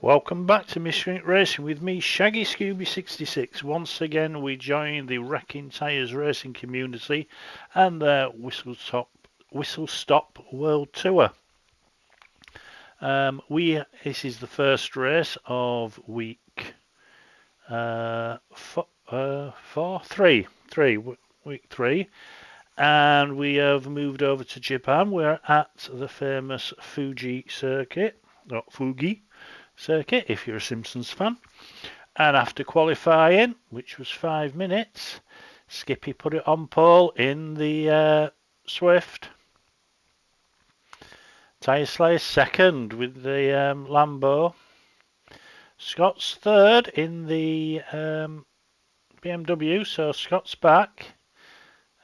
Welcome back to Mystery Racing with me, Shaggy Scooby66. Once again, we join the Wrecking Tyres racing community and their Whistlestop World Tour. This is the first race of week week 3, and we have moved over to Japan. We're at the famous fugi circuit, if you're a Simpsons fan. And after qualifying, which was 5 minutes, Skippy put it on pole in the Swift. Tyre Slayer second with the Lambo. Scott's third in the BMW, so Scott's back.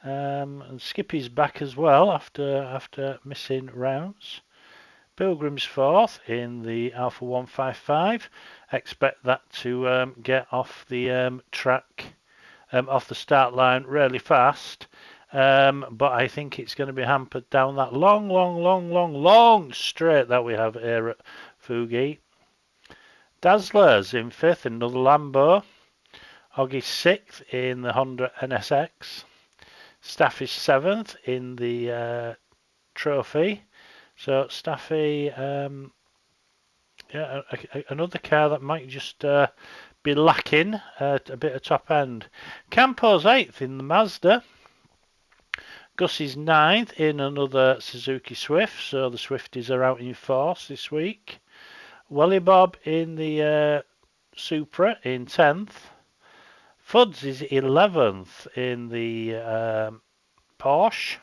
And Skippy's back as well after missing rounds. Pilgrim's fourth in the Alpha 155. Expect that to get off the track, off the start line really fast. But I think it's going to be hampered down that long straight that we have here at Fugi. Dazzler's in fifth, another Lambo. Oggy's sixth in the Honda NSX. Staffy's seventh in the Trophy. So Staffy, another car that might just be lacking a bit of top end. Campo's 8th in the Mazda. Gussie's 9th in another Suzuki Swift, so the Swifties are out in force this week. Welly Bob in the Supra in 10th. Fuds is 11th in the Porsche.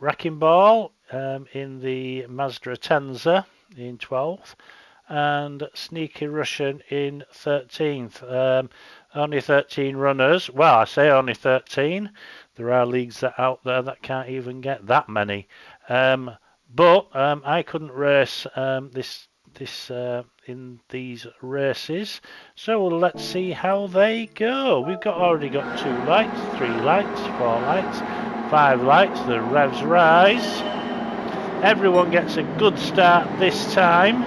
Wrecking Ball in the Mazda Atenza in 12th, and Sneaky Russian in 13th. Only 13 runners. Well, I say only 13. There are leagues out there that can't even get that many. But I couldn't race this in these races, so let's see how they go. We've already got 2 lights, 3 lights, 4 lights, 5 lights. The revs rise. Everyone gets a good start this time.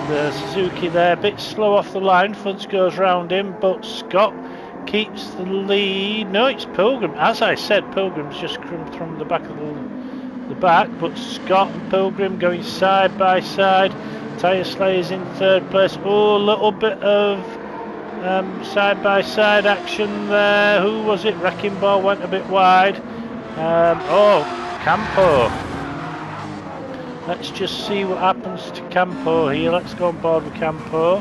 The Suzuki there, a bit slow off the line. Fuds goes round him, but Scott keeps the lead. No, it's Pilgrim. As I said, Pilgrim's just come from the back of the back, but Scott and Pilgrim going side by side. Tyre Slayer's in third place. Oh, a little bit of side by side action there. Who was it? Wrecking Ball went a bit wide. Campo. Let's just see what happens to Campo here. Let's go on board with Campo.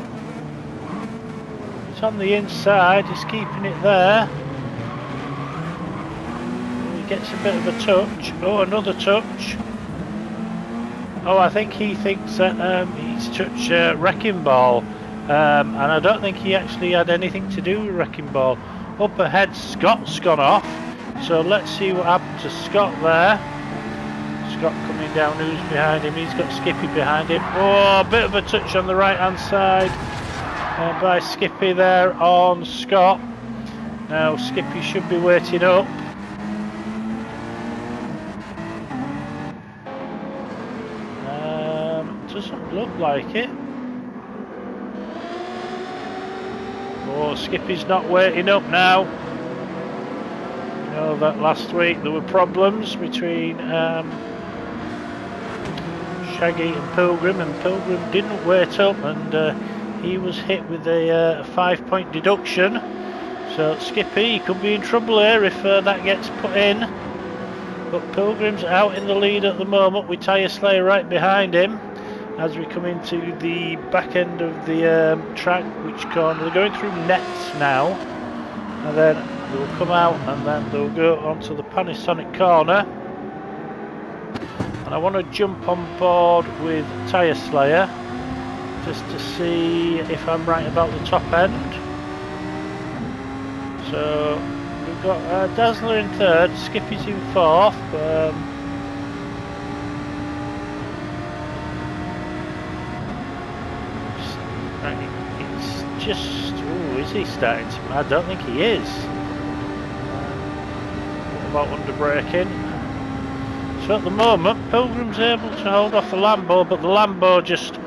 It's on the inside. He's keeping it there. He gets a bit of a touch. Oh, another touch. Oh, I think he thinks that he's touched Wrecking Ball. And I don't think he actually had anything to do with Wrecking Ball. Up ahead, Scott's gone off. So let's see what happened to Scott there. Scott coming down, who's behind him? He's got Skippy behind him. Oh, a bit of a touch on the right hand side by Skippy there on Scott. Now Skippy should be waiting up. Doesn't look like it. Oh, Skippy's not waiting up now. You know that last week there were problems between Shaggy and Pilgrim didn't wait up, and he was hit with a 5-point deduction. So Skippy could be in trouble here if that gets put in. But Pilgrim's out in the lead at the moment with Tyre Slayer right behind him. As we come into the back end of the track, which corner, they're going through nets now, and then they'll come out and then they'll go onto the Panasonic corner. And I want to jump on board with Tyre Slayer just to see if I'm right about the top end. So we've got Dazzler in third, Skippy's in fourth. It's just, is he starting to? I don't think he is. What about under braking? So at the moment, Pilgrim's able to hold off the Lambo, but the Lambo just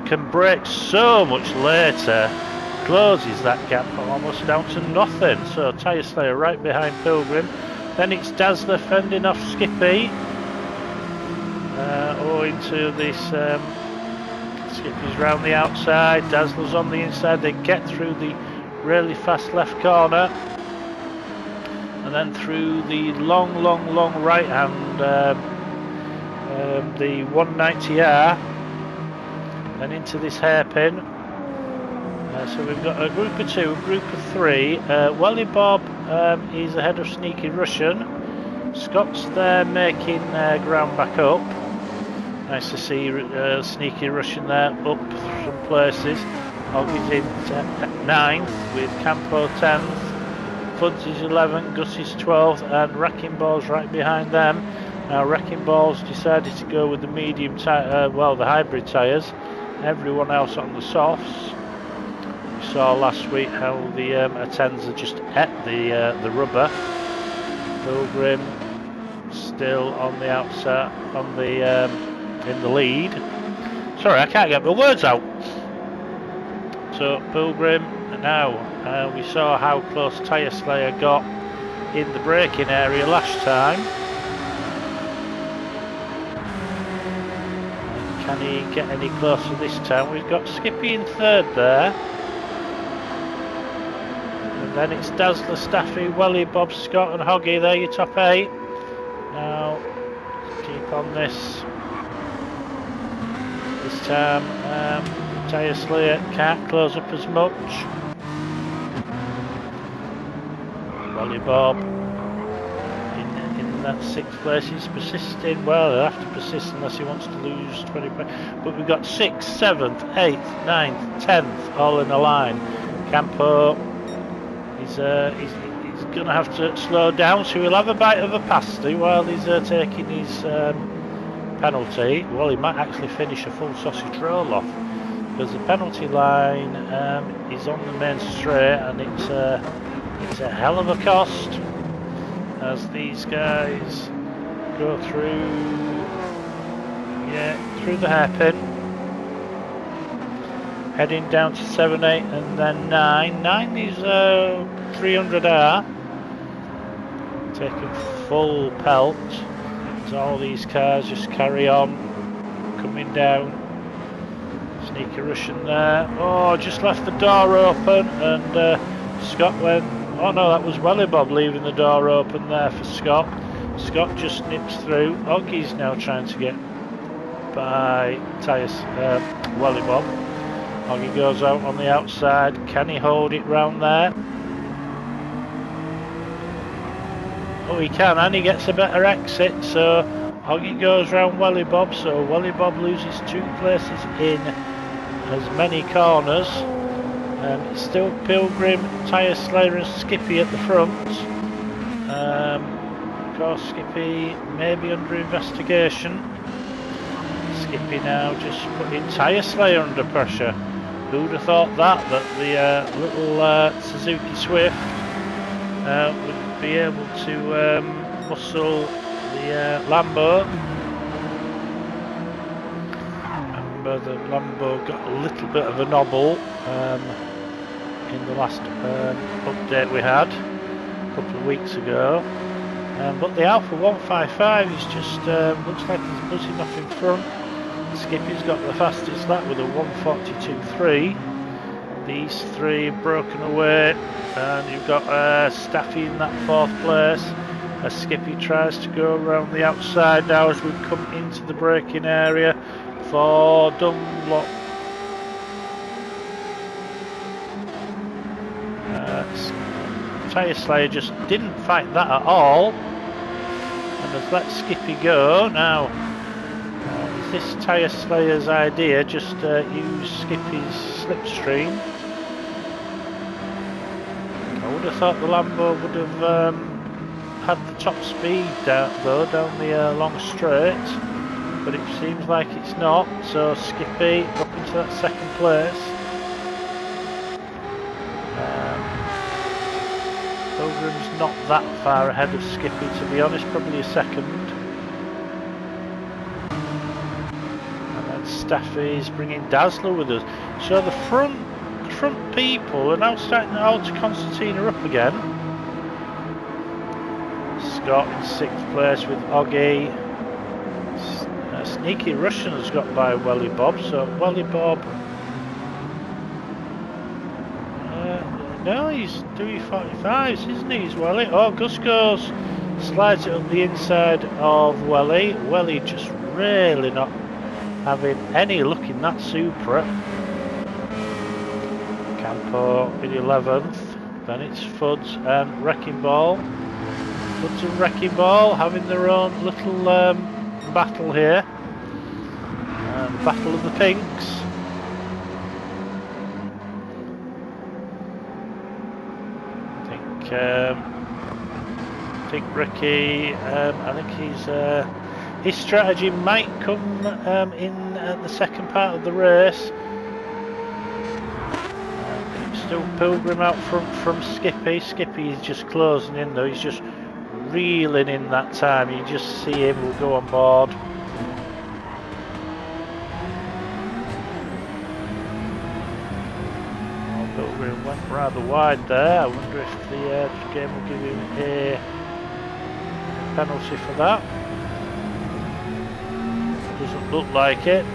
can brake so much later, closes that gap almost down to nothing. So Tyre Slayer right behind Pilgrim. Then it's Dazzler fending off Skippy. Into this, Skippy's round the outside, Dazzler's on the inside. They get through the really fast left corner. And then through the long right hand, the 190R. And into this hairpin. So we've got a group of 2, a group of 3. Welly Bob is ahead of Sneaky Russian. Scott's there making ground back up. Nice to see Sneaky Russian there up some places. Hoggie's in 9th with Campo 10th. Fuds is 11th, Gus is 12th, and Wrecking Ball's right behind them. Now Wrecking Ball's decided to go with the medium tyre, the hybrid tyres. Everyone else on the softs. We saw last week how the Atenza just ate the rubber. Pilgrim still on the outside, on the in the lead. Sorry, I can't get my words out. So Pilgrim now. We saw how close Tyre Slayer got in the braking area last time. Can he get any closer this time? We've got Skippy in 3rd there. And then it's Dazzler, Staffy, Welly, Bob, Scott and Hoggy. There your top 8. Now, keep on this. This time, Tyre Slayer can't close up as much. Welly Bob in that 6th place. He's persisting. Well, he'll have to persist unless he wants to lose 20 points. But we've got 6th, 7th, 8th, 9th, 10th all in a line. Campo, he's going to have to slow down, so he'll have a bite of a pasty while he's taking his penalty. Well, he might actually finish a full sausage roll off, because the penalty line is on the main straight, and it's a hell of a cost as these guys go through the hairpin, heading down to 7, 8 and then 9. 9 is 300R, taking full pelt as all these cars just carry on coming down. Sneaky Russian there. Oh, just left the door open, and Scott went. Oh no, that was Welly Bob leaving the door open there for Scott. Scott just nips through. Hoggie's now trying to get by Welly Bob. Hoggy goes out on the outside. Can he hold it round there? Oh, he can, and he gets a better exit. So Hoggy goes round Welly Bob. So Welly Bob loses 2 places in as many corners. It's still Pilgrim, Tyre Slayer and Skippy at the front. Of course, Skippy may be under investigation. Skippy now just putting Tyre Slayer under pressure. Who'd have thought that the little Suzuki Swift would be able to muscle the Lambo. Remember, the Lambo got a little bit of a nobble in the last update we had a couple of weeks ago, but the Alpha 155 is just looks like he's buzzing off in front. Skippy's got the fastest lap with a 142.3. These 3 broken away, and you've got Staffy in that 4th place as Skippy tries to go around the outside now as we come into the braking area for Dunlop. Tyre Slayer just didn't fight that at all, and has let Skippy go. Now, is this Tyre Slayer's idea? Just use Skippy's slipstream. I would have thought the Lambo would have had the top speed down the long straight, but it seems like it's not. So Skippy up into that 2nd place. Pilgrim's not that far ahead of Skippy, to be honest, probably a 2nd. And then Staffy's bringing Dazzler with us. So the front people are now starting out to concertina up again. Scott in 6th place with Oggy. Sneaky Russian has got by Welly Bob, so Welly Bob... no, he's doing 45s, isn't he? He's Welly. Oh, Gus goes, slides it up the inside of Welly. Welly just really not having any luck in that Supra. Campo in 11th, then it's Fuds and Wrecking Ball. Fuds and Wrecking Ball having their own little battle here. Battle of the Pinks. I think Ricky, I think his strategy might come in at the second part of the race. Still Pilgrim out front from Skippy. Skippy is just closing in though, he's just reeling in that time. You just see him, will go on board. Pilgrim went rather wide there. I wonder if the game will give him a penalty for that. Doesn't look like it.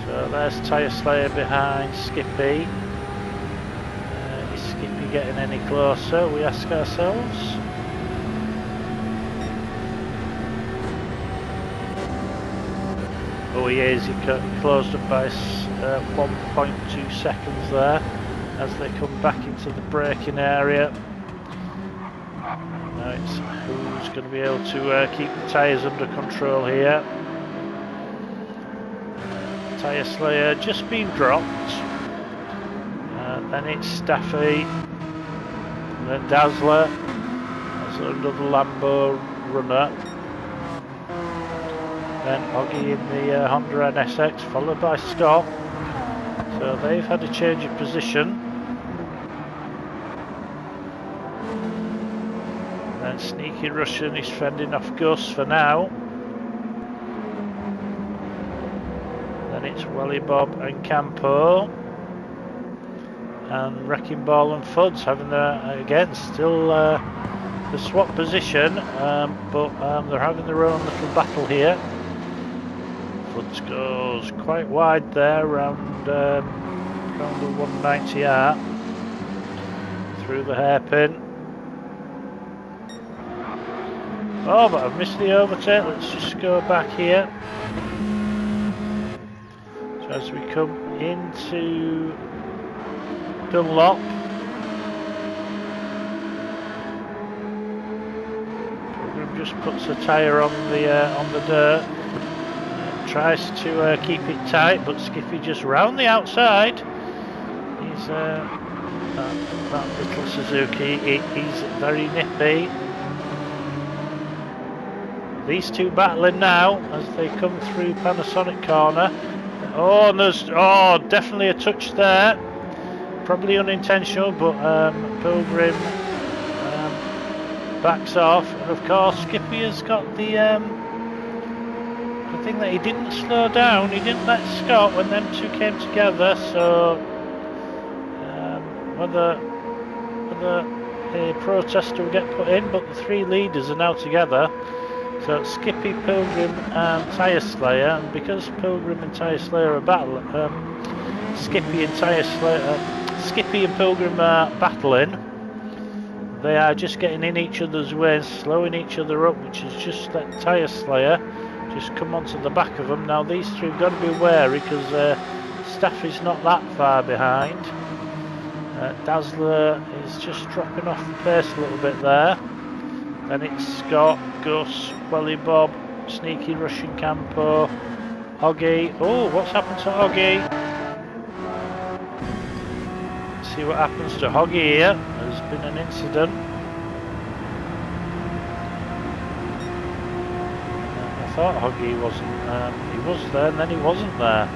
So there's Tyre Slayer behind Skippy. Is Skippy getting any closer? We ask ourselves. Oh, he is. He closed up by 1.2 seconds there as they come back into the braking area. Now it's who's going to be able to keep the tyres under control here. Tyre Slayer just been dropped. Then it's Staffy. And then Dazzler. That's another Lambo runner. Then Oggy in the Honda NSX, followed by Scott. So they've had a change of position. Then Sneaky Russian is fending off Gus for now. Then it's Welly Bob and Campo. And Wrecking Ball and Fuds having their, again, still the swap position, but they're having their own little battle here. Fuds goes quite wide there, around the 190R, through the hairpin. Oh, but I've missed the overtake. Let's just go back here. So as we come into Dunlop, Pilgrim just puts a tyre on the dirt. Tries to keep it tight, but Skippy just round the outside. He's that little Suzuki. He's very nippy. These two battling now as they come through Panasonic corner. Oh, and there's definitely a touch there. Probably unintentional, but Pilgrim backs off, and of course Skippy has got the thing that he didn't slow down. He didn't let Scott when them two came together. So whether a protester will get put in, but the three leaders are now together. So Skippy, Pilgrim and Tyre Slayer, and because Pilgrim and Tyre Slayer are battling, Skippy and Pilgrim are battling, they are just getting in each other's way and slowing each other up, which is just let Tyre Slayer just come onto the back of them. Now these three have got to be wary because Staffy's not that far behind. Dazzler is just dropping off the pace a little bit there. Then it's Scott, Gus, Welly Bob, Sneaky Russian Campo, Oggy. Oh, what's happened to Oggy? Let's see what happens to Oggy here. There's been an incident. I thought Oggy wasn't, he was there and then he wasn't there.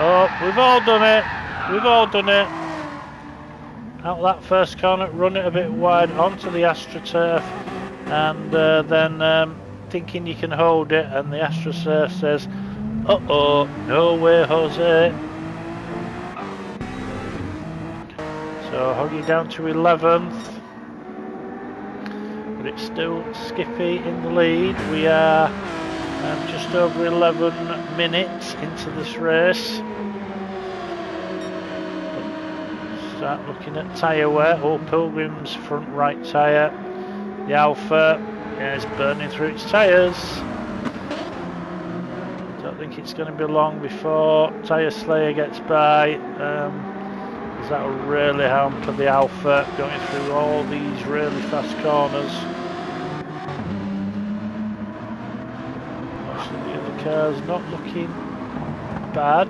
Oh, We've all done it. We've all done it. Out that first corner, run it a bit wide onto the AstroTurf, and then thinking you can hold it, and the AstroTurf says, "Uh-oh, no way, Jose." So Hoggy down to 11th, but it's still Skippy in the lead. We are just over 11 minutes into this race. Start looking at tyre wear. Oh, Pilgrim's front right tyre. The Alpha is burning through its tyres. Don't think it's going to be long before Tyre Slayer gets by. Because that will really hamper the Alpha going through all these really fast corners. Most of the other cars not looking bad.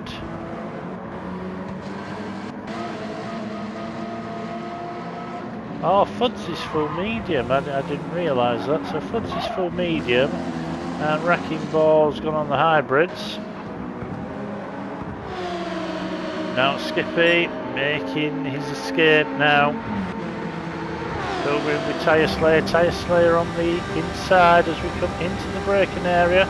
Oh, Fuds is full medium. I didn't realise that. So Fuds is full medium, and Wrecking Ball's gone on the hybrids. Now Skippy making his escape now. Pilgrim with Tyre Slayer on the inside as we come into the braking area,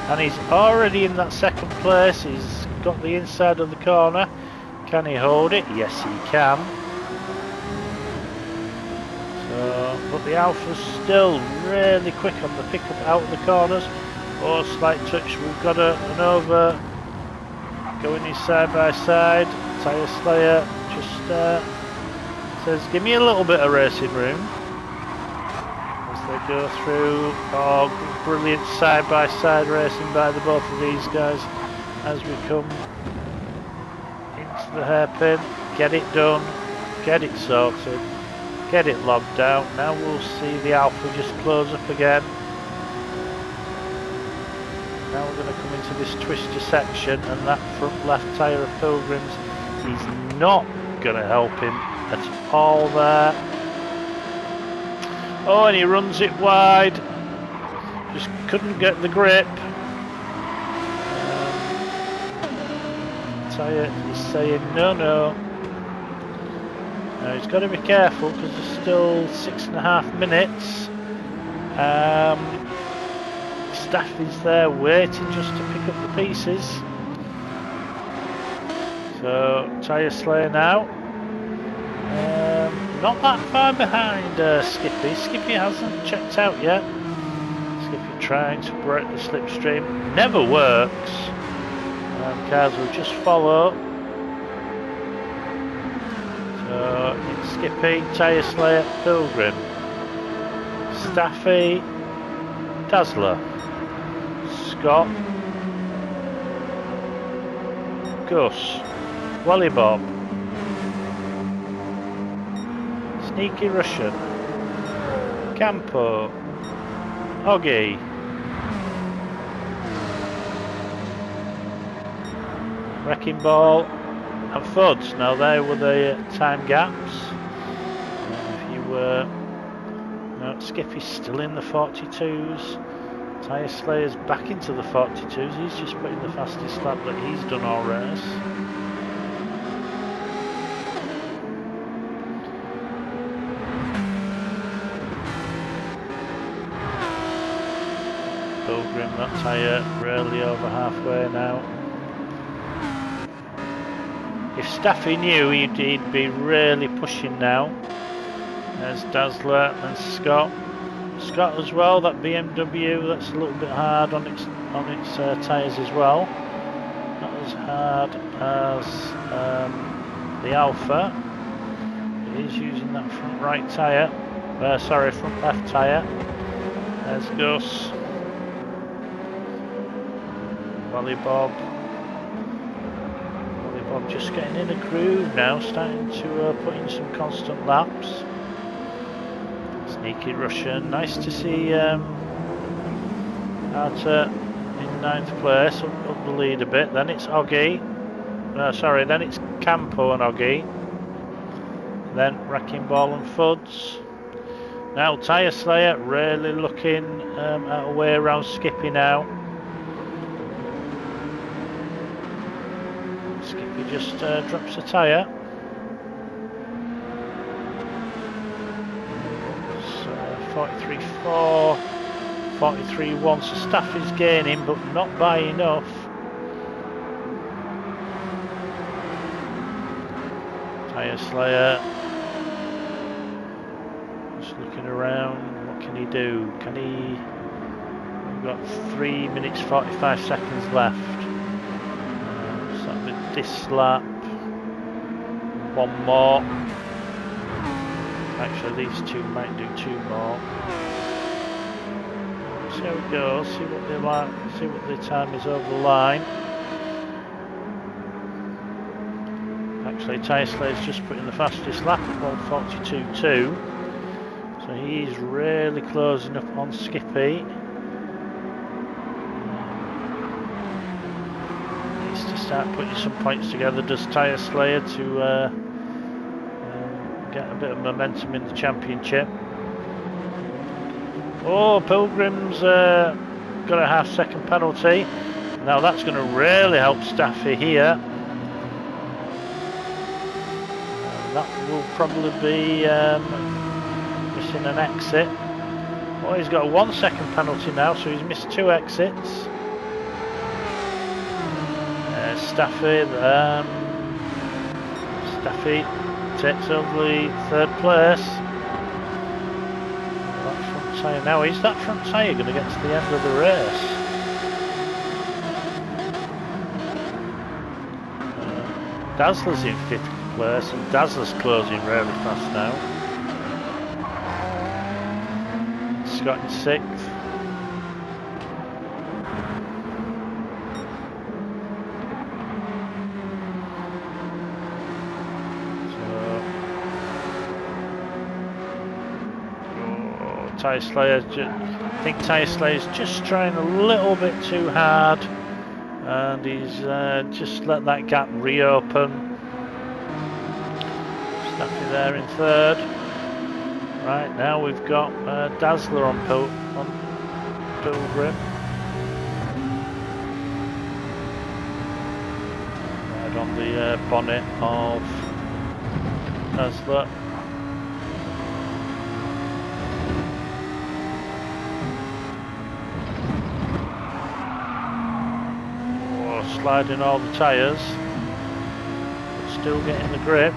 and he's already in that second place. He's got the inside of the corner. Can he hold it? Yes, he can. But the Alpha's still really quick on the pickup out of the corners. Oh, slight touch. We've got an over going in side by side. Tyre Slayer just says, "Give me a little bit of racing room." As they go through, oh, brilliant side by side racing by the both of these guys. As we come into the hairpin, get it done, get it sorted. Get it logged out. Now we'll see the Alpha just close up again. Now we're going to come into this twister section, and that front left tyre of Pilgrim's is not going to help him at all there. Oh, and he runs it wide. Just couldn't get the grip. Tyre is saying no, no. Now he's got to be careful because there's still 6.5 minutes. Staff is there waiting just to pick up the pieces. So Tyre Slayer now. Not that far behind Skippy. Skippy hasn't checked out yet. Skippy trying to break the slipstream. Never works. Cars will just follow. So it's Skippy, Tyre Slayer, Pilgrim, Staffy, Dazzler, Scott, Gus, Wally Bob, Sneaky Russian, Campo, Hoggy, Wrecking Ball and Fuds. Now there were the time gaps. If you were, no, Skippy's still in the 42s. Tyre Slayer's back into the 42s. He's just putting the fastest lap that he's done all race. Pilgrim, that tyre really over halfway now. If Staffy knew, he'd be really pushing now. There's Dazzler and Scott. Scott as well, that BMW, that's a little bit hard on its tyres as well. Not as hard as the Alpha. It is using that front right tyre. Front left tyre. There's Gus. Wally Bob. Just getting in a groove now, starting to put in some constant laps. Sneaky Russian, nice to see Arta in 9th place, up the lead a bit. Then it's Oggy, then it's Campo and Oggy. Then Wrecking Ball and Fuds. Now Tyre Slayer really looking at a way around Skippy now. Skippy just drops a tyre. So 43.4, 43.1. So Staffy's gaining, but not by enough. Tyre Slayer just looking around. What can he do? Can he? We've got 3 minutes 45 seconds left. So that'll be this lap. One more. Actually, these two might do 2 more. See how it goes. See what they like. See what the time is over the line. Actually, Tyre Slayer's just put in the fastest lap at 1:42.2. So he's really closing up on Skippy. Needs to start putting some points together, does Tyre Slayer, to get a bit of momentum in the championship. Oh, Pilgrim's got a half-second penalty. Now that's going to really help Staffy here. That will probably be missing an exit. Oh, he's got a 1 second penalty now, so he's missed 2 exits. Staffy takes over the 3rd place. That front tyre now. Is that front tyre going to get to the end of the race? Dazzler's in 5th place, and Dazzler's closing really fast now. Scott in 6th. Tyre Slayer, I think Tyre Slayer's just trying a little bit too hard, and he's just let that gap reopen. Staffy there in 3rd. Right, now we've got Dazzler on Pilgrim. Right on the bonnet of Dazzler. Sliding all the tyres, but still getting the grip.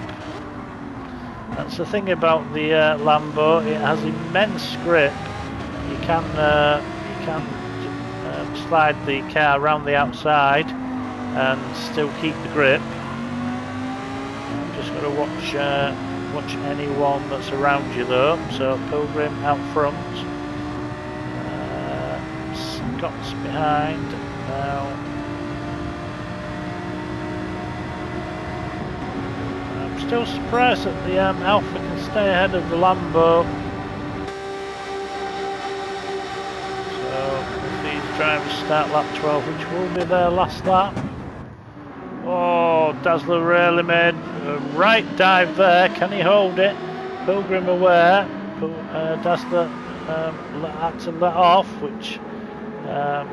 That's the thing about the Lambo, it has immense grip. You can slide the car around the outside and still keep the grip. Just got to watch anyone that's around you though. So Pilgrim out front, Scott's behind now. Still surprised that the Alpha can stay ahead of the Lambo. So if these drivers start lap 12, which will be their last lap. Oh, Dazzler really made a right dive there. Can he hold it? Pilgrim aware. Dazzler had to let off, which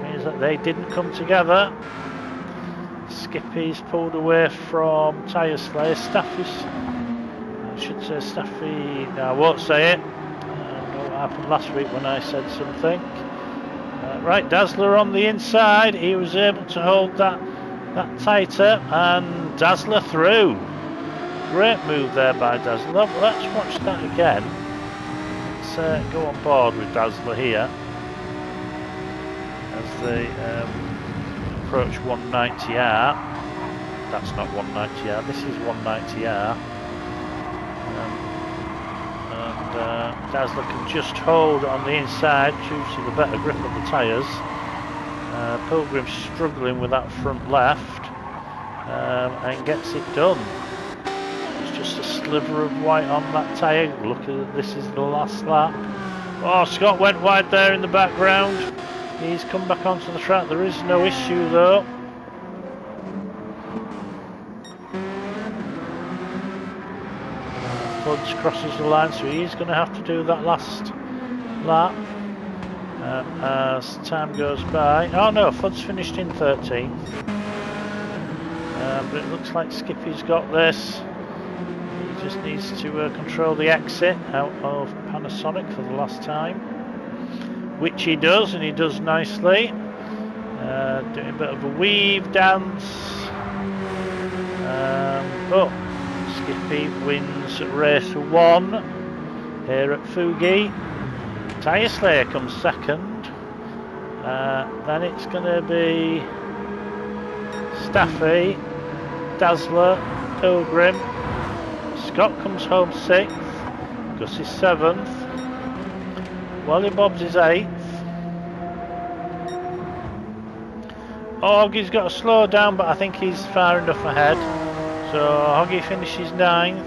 means that they didn't come together. Skippy's pulled away from Tyre Slayer. Staffy's, I should say Staffy, no I won't say it. I know what happened last week when I said something. Right, Dazzler on the inside. He was able to hold that tighter, and Dazzler through. Great move there by Dazzler. Let's watch that again. Let's go on board with Dazzler here as they approach 190R. That's not 190R, this is 190R. And Dazzler can just hold on the inside due to the better grip of the tyres. Pilgrim's struggling with that front left and gets it done. It's just a sliver of white on that tyre. Look at this, is the last lap. Oh, Scott went wide there in the background. He's come back onto the track. There is no issue though. Fuds crosses the line, so he's going to have to do that last lap as time goes by. Oh no, Fuds finished in 13th. but it looks like Skippy's got this. He just needs to control the exit out of Panasonic for the last time, which he does, and he does nicely. Doing a bit of a weave dance. But Skippy wins race 1 here at Fugi. Tyre Slayer comes second. Then it's going to be Staffy, Dazzler, Pilgrim. Scott comes home 6th. Gus is 7th. Wally Bobs is 8th. Hoggy's got to slow down, but I think he's far enough ahead. So Hoggy finishes 9th.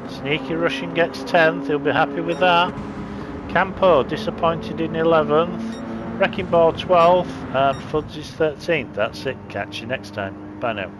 Sneaky Russian gets 10th, he'll be happy with that. Campo disappointed in 11th. Wrecking Ball 12th, and Fuds is 13th. That's it, catch you next time. Bye now.